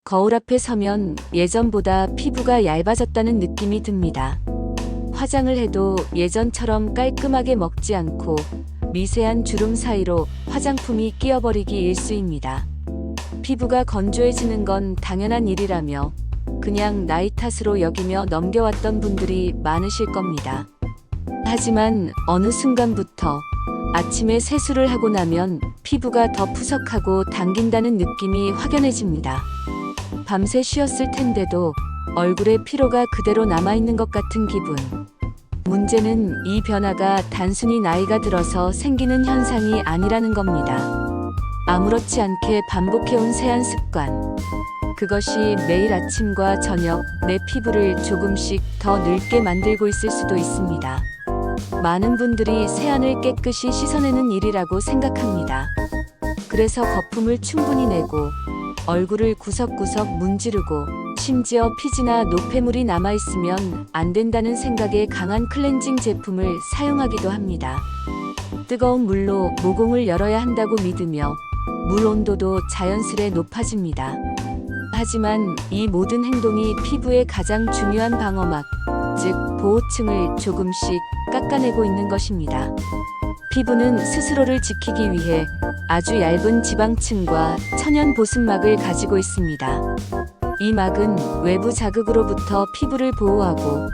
거울 앞에 서면 예전보다 피부가 얇아졌다는 느낌이 듭니다. 화장을 해도 예전처럼 깔끔하게 먹지 않고 미세한 주름 사이로 화장품이 끼어버리기 일쑤입니다. 피부가 건조해지는 건 당연한 일이라며 그냥 나이 탓으로 여기며 넘겨왔던 분들이 많으실 겁니다. 하지만 어느 순간부터 아침에 세수를 하고 나면 피부가 더 푸석하고 당긴다는 느낌이 확연해집니다. 밤새 쉬었을 텐데도 얼굴에 피로가 그대로 남아있는 것 같은 기분. 문제는 이 변화가 단순히 나이가 들어서 생기는 현상이 아니라는 겁니다. 아무렇지 않게 반복해온 세안 습관. 그것이 매일 아침과 저녁 내 피부를 조금씩 더 늙게 만들고 있을 수도 있습니다. 많은 분들이 세안을 깨끗이 씻어내는 일이라고 생각합니다. 그래서 거품을 충분히 내고 얼굴을 구석구석 문지르고 심지어 피지나 노폐물이 남아있으면 안 된다는 생각에 강한 클렌징 제품을 사용하기도 합니다. 뜨거운 물로 모공을 열어야 한다고 믿으며 물 온도도 자연스레 높아집니다. 하지만 이 모든 행동이 피부의 가장 중요한 방어막, 즉 보호층을 조금씩 깎아내고 있는 것입니다. 피부는 스스로를 지키기 위해 아주 얇은 지방층과 천연 보습막을 가지고 있습니다. 이 막은 외부 자극으로부터 피부를 보호하고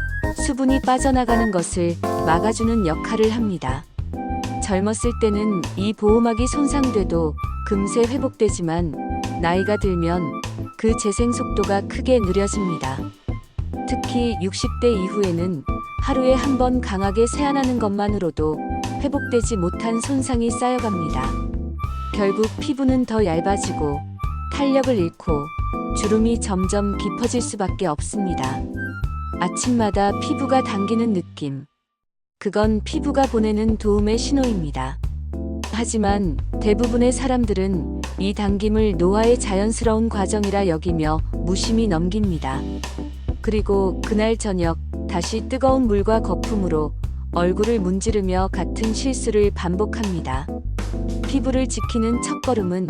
수분이 빠져나가는 것을 막아주는 역할을 합니다. 젊었을 때는 이 보호막이 손상돼도 금세 회복되지만 나이가 들면 그 재생 속도가 크게 느려집니다. 특히 60대 이후에는 하루에 한 번 강하게 세안하는 것만으로도 회복되지 못한 손상이 쌓여갑니다. 결국 피부는 더 얇아지고 탄력을 잃고 주름이 점점 깊어질 수밖에 없습니다. 아침마다 피부가 당기는 느낌. 그건 피부가 보내는 도움의 신호입니다. 하지만 대부분의 사람들은 이 당김을 노화의 자연스러운 과정이라 여기며 무심히 넘깁니다. 그리고 그날 저녁 다시 뜨거운 물과 거품으로 얼굴을 문지르며 같은 실수를 반복합니다. 피부를 지키는 첫걸음은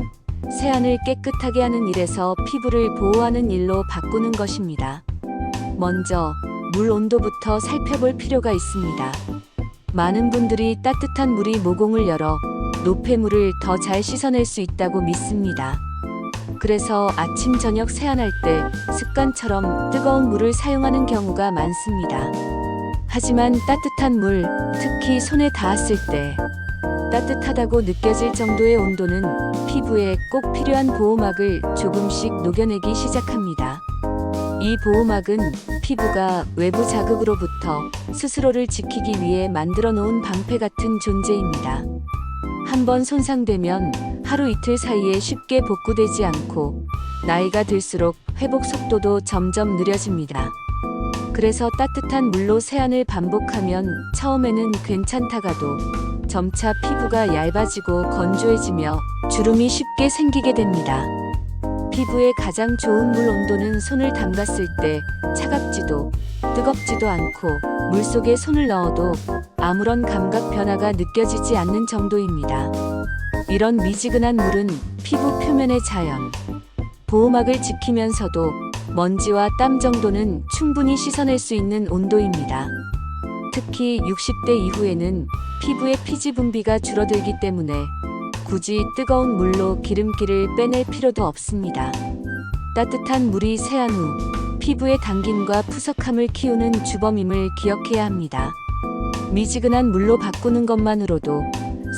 세안을 깨끗하게 하는 일에서 피부를 보호하는 일로 바꾸는 것입니다. 먼저 물 온도부터 살펴볼 필요가 있습니다. 많은 분들이 따뜻한 물이 모공을 열어 노폐물을 더 잘 씻어낼 수 있다고 믿습니다. 그래서 아침 저녁 세안할 때 습관처럼 뜨거운 물을 사용하는 경우가 많습니다. 하지만 따뜻한 물, 특히 손에 닿았을 때 따뜻하다고 느껴질 정도의 온도는 피부에 꼭 필요한 보호막을 조금씩 녹여내기 시작합니다. 이 보호막은 피부가 외부 자극으로부터 스스로를 지키기 위해 만들어 놓은 방패 같은 존재입니다. 한번 손상되면 하루 이틀 사이에 쉽게 복구되지 않고 나이가 들수록 회복 속도도 점점 느려집니다. 그래서 따뜻한 물로 세안을 반복하면 처음에는 괜찮다가도 점차 피부가 얇아지고 건조해지며 주름이 쉽게 생기게 됩니다. 피부에 가장 좋은 물 온도는 손을 담갔을 때 차갑지도 뜨겁지도 않고 물속에 손을 넣어도 아무런 감각 변화가 느껴지지 않는 정도입니다. 이런 미지근한 물은 피부 표면의 자연 보호막을 지키면서도 먼지와 땀 정도는 충분히 씻어낼 수 있는 온도입니다. 특히 60대 이후에는 피부의 피지 분비가 줄어들기 때문에 굳이 뜨거운 물로 기름기를 빼낼 필요도 없습니다. 따뜻한 물이 세안 후 피부의 당김과 푸석함을 키우는 주범임을 기억해야 합니다. 미지근한 물로 바꾸는 것만으로도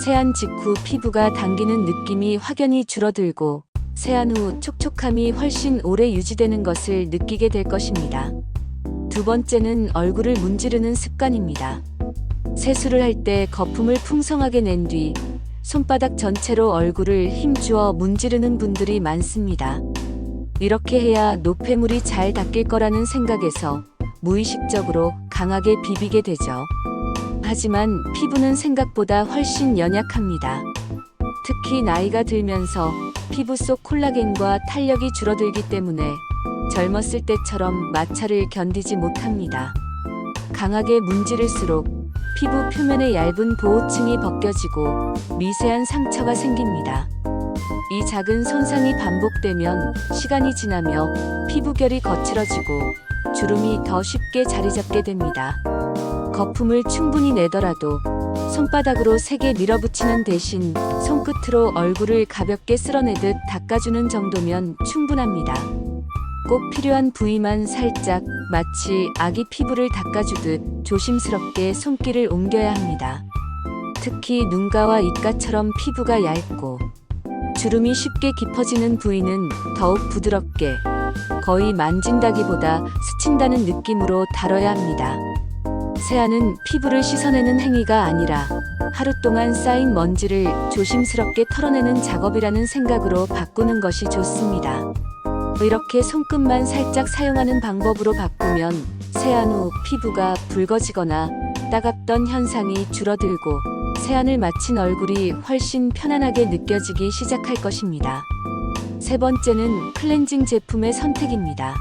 세안 직후 피부가 당기는 느낌이 확연히 줄어들고 세안 후 촉촉함이 훨씬 오래 유지되는 것을 느끼게 될 것입니다. 두 번째는 얼굴을 문지르는 습관입니다. 세수를 할 때 거품을 풍성하게 낸 뒤 손바닥 전체로 얼굴을 힘주어 문지르는 분들이 많습니다. 이렇게 해야 노폐물이 잘 닦일 거라는 생각에서 무의식적으로 강하게 비비게 되죠. 하지만 피부는 생각보다 훨씬 연약합니다. 특히 나이가 들면서 피부 속 콜라겐과 탄력이 줄어들기 때문에 젊었을 때처럼 마찰을 견디지 못합니다. 강하게 문지를수록 피부 표면의 얇은 보호층이 벗겨지고 미세한 상처가 생깁니다. 이 작은 손상이 반복되면 시간이 지나며 피부결이 거칠어지고 주름이 더 쉽게 자리 잡게 됩니다. 거품을 충분히 내더라도 손바닥으로 세게 밀어붙이는 대신 손끝으로 얼굴을 가볍게 쓸어내듯 닦아주는 정도면 충분합니다. 꼭 필요한 부위만 살짝, 마치 아기 피부를 닦아주듯 조심스럽게 손길을 옮겨야 합니다. 특히 눈가와 입가처럼 피부가 얇고 주름이 쉽게 깊어지는 부위는 더욱 부드럽게, 거의 만진다기보다 스친다는 느낌으로 다뤄야 합니다. 세안은 피부를 씻어내는 행위가 아니라 하루 동안 쌓인 먼지를 조심스럽게 털어내는 작업이라는 생각으로 바꾸는 것이 좋습니다. 이렇게 손끝만 살짝 사용하는 방법으로 바꾸면 세안 후 피부가 붉어지거나 따갑던 현상이 줄어들고 세안을 마친 얼굴이 훨씬 편안하게 느껴지기 시작할 것입니다. 세 번째는 클렌징 제품의 선택입니다.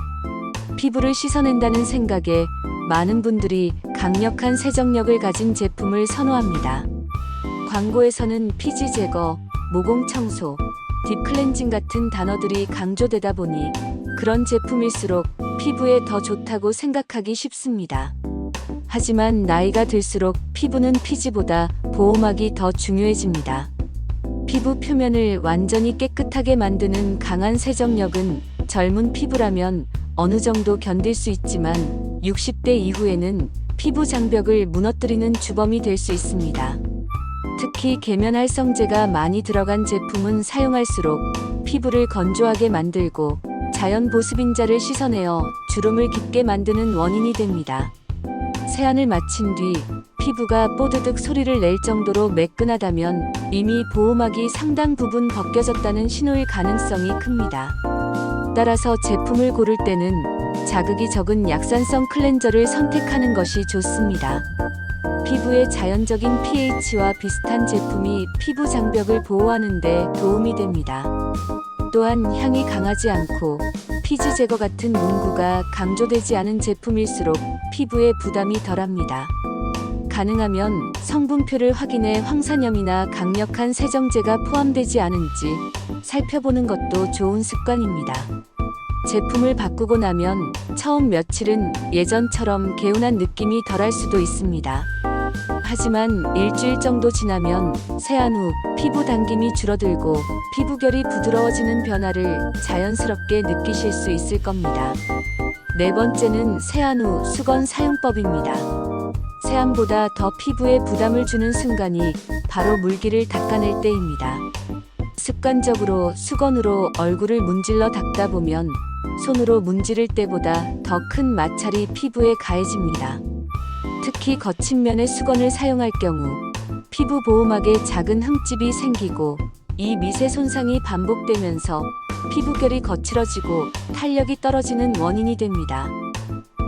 피부를 씻어낸다는 생각에 많은 분들이 강력한 세정력을 가진 제품을 선호합니다. 광고에서는 피지 제거, 모공 청소, 딥 클렌징 같은 단어들이 강조되다 보니 그런 제품일수록 피부에 더 좋다고 생각하기 쉽습니다. 하지만 나이가 들수록 피부는 피지보다 보호막이 더 중요해집니다. 피부 표면을 완전히 깨끗하게 만드는 강한 세정력은 젊은 피부라면 어느 정도 견딜 수 있지만 60대 이후에는 피부 장벽을 무너뜨리는 주범이 될 수 있습니다. 특히 계면활성제가 많이 들어간 제품은 사용할수록 피부를 건조하게 만들고 자연 보습인자를 씻어내어 주름을 깊게 만드는 원인이 됩니다. 세안을 마친 뒤 피부가 뽀드득 소리를 낼 정도로 매끈하다면 이미 보호막이 상당 부분 벗겨졌다는 신호일 가능성이 큽니다. 따라서 제품을 고를 때는 자극이 적은 약산성 클렌저를 선택하는 것이 좋습니다. 피부의 자연적인 pH와 비슷한 제품이 피부 장벽을 보호하는 데 도움이 됩니다. 또한 향이 강하지 않고 피지 제거 같은 문구가 강조되지 않은 제품일수록 피부에 부담이 덜합니다. 가능하면 성분표를 확인해 황산염이나 강력한 세정제가 포함되지 않은지 살펴보는 것도 좋은 습관입니다. 제품을 바꾸고 나면 처음 며칠은 예전처럼 개운한 느낌이 덜할 수도 있습니다. 하지만 일주일 정도 지나면 세안 후 피부 당김이 줄어들고 피부결이 부드러워지는 변화를 자연스럽게 느끼실 수 있을 겁니다. 네 번째는 세안 후 수건 사용법입니다. 세안보다 더 피부에 부담을 주는 순간이 바로 물기를 닦아낼 때입니다. 습관적으로 수건으로 얼굴을 문질러 닦다 보면 손으로 문지를 때보다 더 큰 마찰이 피부에 가해집니다. 특히 거친 면의 수건을 사용할 경우 피부 보호막에 작은 흠집이 생기고 이 미세 손상이 반복되면서 피부결이 거칠어지고 탄력이 떨어지는 원인이 됩니다.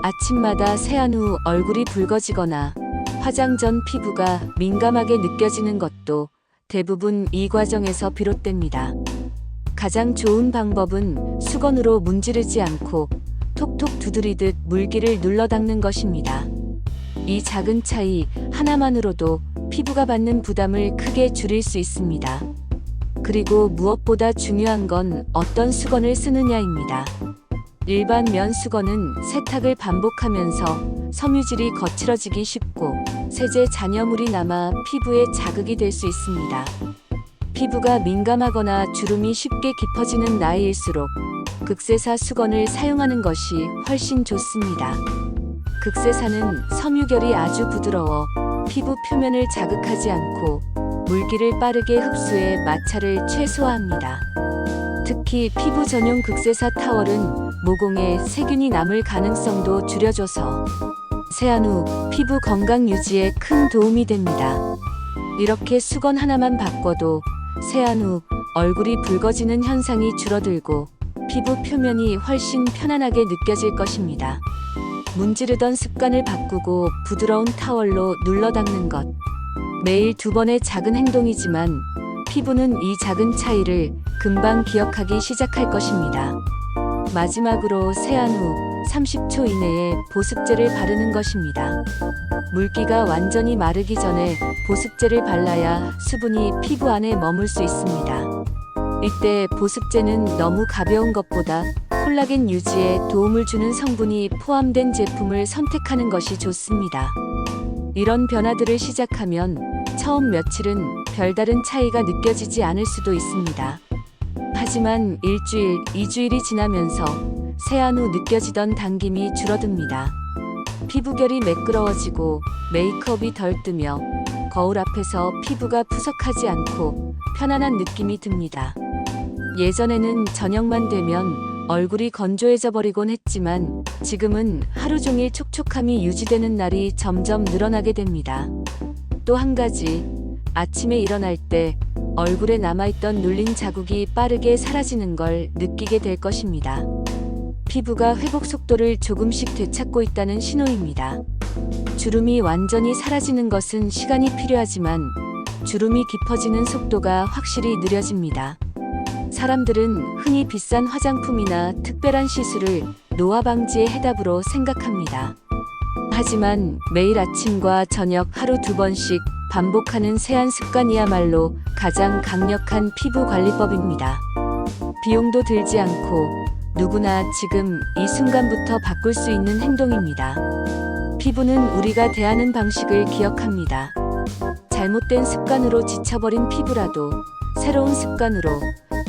아침마다 세안 후 얼굴이 붉어지거나 화장 전 피부가 민감하게 느껴지는 것도 대부분 이 과정에서 비롯됩니다. 가장 좋은 방법은 수건으로 문지르지 않고 톡톡 두드리듯 물기를 눌러 닦는 것입니다. 이 작은 차이 하나만으로도 피부가 받는 부담을 크게 줄일 수 있습니다. 그리고 무엇보다 중요한 건 어떤 수건을 쓰느냐입니다. 일반 면 수건은 세탁을 반복하면서 섬유질이 거칠어지기 쉽고 세제 잔여물이 남아 피부에 자극이 될 수 있습니다. 피부가 민감하거나 주름이 쉽게 깊어지는 나이일수록 극세사 수건을 사용하는 것이 훨씬 좋습니다. 극세사는 섬유결이 아주 부드러워 피부 표면을 자극하지 않고 물기를 빠르게 흡수해 마찰을 최소화합니다. 특히 피부 전용 극세사 타월은 모공에 세균이 남을 가능성도 줄여줘서 세안 후 피부 건강 유지에 큰 도움이 됩니다. 이렇게 수건 하나만 바꿔도 세안 후 얼굴이 붉어지는 현상이 줄어들고 피부 표면이 훨씬 편안하게 느껴질 것입니다. 문지르던 습관을 바꾸고 부드러운 타월로 눌러 닦는 것. 매일 2번의 작은 행동이지만 피부는 이 작은 차이를 금방 기억하기 시작할 것입니다. 마지막으로 세안 후 30초 이내에 보습제를 바르는 것입니다. 물기가 완전히 마르기 전에 보습제를 발라야 수분이 피부 안에 머물 수 있습니다. 이때 보습제는 너무 가벼운 것보다 콜라겐 유지에 도움을 주는 성분이 포함된 제품을 선택하는 것이 좋습니다. 이런 변화들을 시작하면 처음 며칠은 별다른 차이가 느껴지지 않을 수도 있습니다. 하지만 일주일, 2주일이 지나면서 세안 후 느껴지던 당김이 줄어듭니다. 피부결이 매끄러워지고 메이크업이 덜 뜨며 거울 앞에서 피부가 푸석하지 않고 편안한 느낌이 듭니다. 예전에는 저녁만 되면 얼굴이 건조해져 버리곤 했지만 지금은 하루 종일 촉촉함이 유지되는 날이 점점 늘어나게 됩니다. 또 한 가지, 아침에 일어날 때 얼굴에 남아있던 눌린 자국이 빠르게 사라지는 걸 느끼게 될 것입니다. 피부가 회복 속도를 조금씩 되찾고 있다는 신호입니다. 주름이 완전히 사라지는 것은 시간이 필요하지만 주름이 깊어지는 속도가 확실히 느려집니다. 사람들은 흔히 비싼 화장품이나 특별한 시술을 노화 방지의 해답으로 생각합니다. 하지만 매일 아침과 저녁 하루 2번씩 반복하는 세안 습관이야말로 가장 강력한 피부 관리법입니다. 비용도 들지 않고 누구나 지금 이 순간부터 바꿀 수 있는 행동입니다. 피부는 우리가 대하는 방식을 기억합니다. 잘못된 습관으로 지쳐버린 피부라도 새로운 습관으로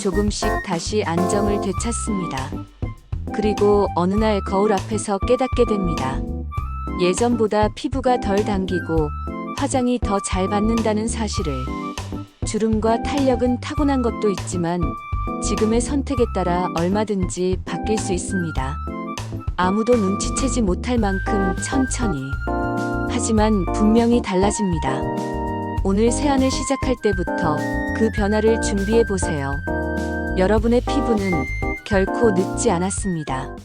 조금씩 다시 안정을 되찾습니다. 그리고 어느 날 거울 앞에서 깨닫게 됩니다. 예전보다 피부가 덜 당기고 화장이 더 잘 받는다는 사실을. 주름과 탄력은 타고난 것도 있지만 지금의 선택에 따라 얼마든지 바뀔 수 있습니다. 아무도 눈치채지 못할 만큼 천천히. 하지만 분명히 달라집니다. 오늘 세안을 시작할 때부터 그 변화를 준비해 보세요. 여러분의 피부는 결코 늙지 않았습니다.